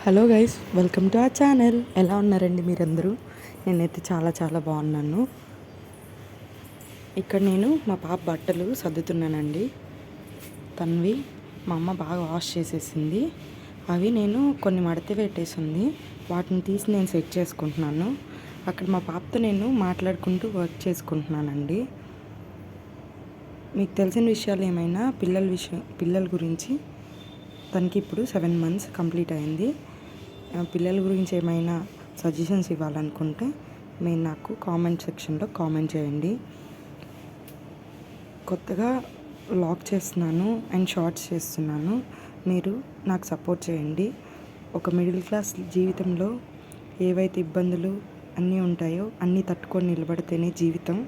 Hello guys, welcome to our channel. ఎలా ఉన్నారండి మీరందరూ? నేనైతే చాలా చాలా బాగున్నాను. ఇక్కడ నేను మా పాప బట్టలు సర్దుతున్నానండి. తన్వి మా అమ్మ బాగా వాష్ చేసేసింది. అవి నేను కొన్ని మడత పెట్టేసింది, వాటిని తీసి నేను సెట్ చేసుకుంటున్నాను. అక్కడ మా పాపతో నేను మాట్లాడుకుంటూ వర్క్ చేసుకుంటున్నానండి. మీకు తెలిసిన విషయాలు ఏమైనా పిల్లల గురించి, తనకి ఇప్పుడు 7 months కంప్లీట్ అయింది. పిల్లల గురించి ఏమైనా సజెషన్స్ ఇవ్వాలనుకుంటే మీరు నాకు కామెంట్ సెక్షన్లో కామెంట్ చేయండి. కొత్తగా వ్లాగ్ చేస్తున్నాను అండ్ షార్ట్స్ చేస్తున్నాను. మీరు నాకు సపోర్ట్ చేయండి. ఒక మిడిల్ క్లాస్ జీవితంలో ఏవైతే ఇబ్బందులు అన్నీ ఉంటాయో అన్నీ తట్టుకొని నిలబడితేనే జీవితం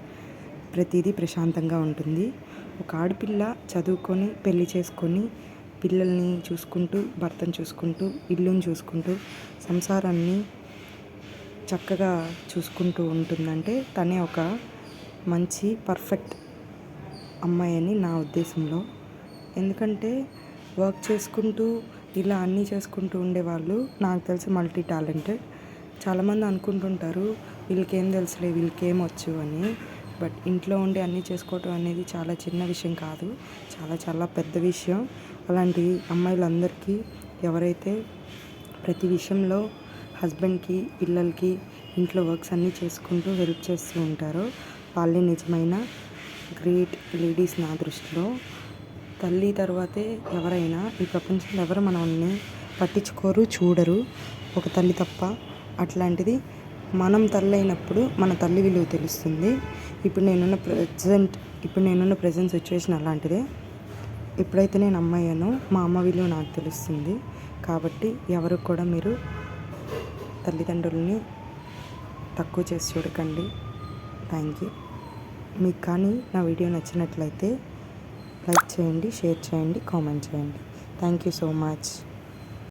ప్రతిదీ ప్రశాంతంగా ఉంటుంది. ఒక ఆడపిల్ల చదువుకొని పెళ్లి చేసుకొని పిల్లల్ని చూసుకుంటూ, భర్తను చూసుకుంటూ, ఇల్లుని చూసుకుంటూ, సంసారాన్ని చక్కగా చూసుకుంటూ ఉంటుందంటే తనే ఒక మంచి పర్ఫెక్ట్ అమ్మాయి అని నా ఉద్దేశంలో. ఎందుకంటే వర్క్ చేసుకుంటూ ఇలా అన్నీ చేసుకుంటూ ఉండేవాళ్ళు నాకు తెలిసి మల్టీ టాలెంటెడ్. చాలామంది అనుకుంటుంటారు వీళ్ళకేం తెలుసులే, వీళ్ళకేం వచ్చు అని. బట్ ఇంట్లో ఉండి అన్నీ చేసుకోవటం అనేది చాలా చిన్న విషయం కాదు, చాలా చాలా పెద్ద విషయం. అలాంటి అమ్మాయిలందరికీ ఎవరైతే ప్రతి విషయంలో హస్బెండ్కి, పిల్లలకి, ఇంట్లో వర్క్స్ అన్నీ చేసుకుంటూ హెల్ప్ చేస్తూ ఉంటారో వాళ్ళే నిజమైన గ్రేట్ లేడీస్ నా దృష్టిలో. తల్లి తర్వాతే ఎవరైనా ఈ ప్రపంచంలో ఎవరు మనల్ని పట్టించుకోరు, చూడరు, ఒక తల్లి తప్ప. అట్లాంటిది మనం తల్లి అయినప్పుడు మన తల్లి విలువ తెలుస్తుంది. ఇప్పుడు నేనున్న ప్రజెంట్ సిచ్యువేషన్ అలాంటిదే. ఎప్పుడైతే నేను అమ్మాయానో మా అమ్మ విలువ నాకు తెలుస్తుంది. కాబట్టి ఎవరు కూడా మీరు తల్లిదండ్రులని తక్కువ చేసి చూడకండి. Thank you. మీకు కానీ నా వీడియో నచ్చినట్లయితే లైక్ చేయండి, షేర్ చేయండి, కామెంట్ చేయండి. Thank you so much.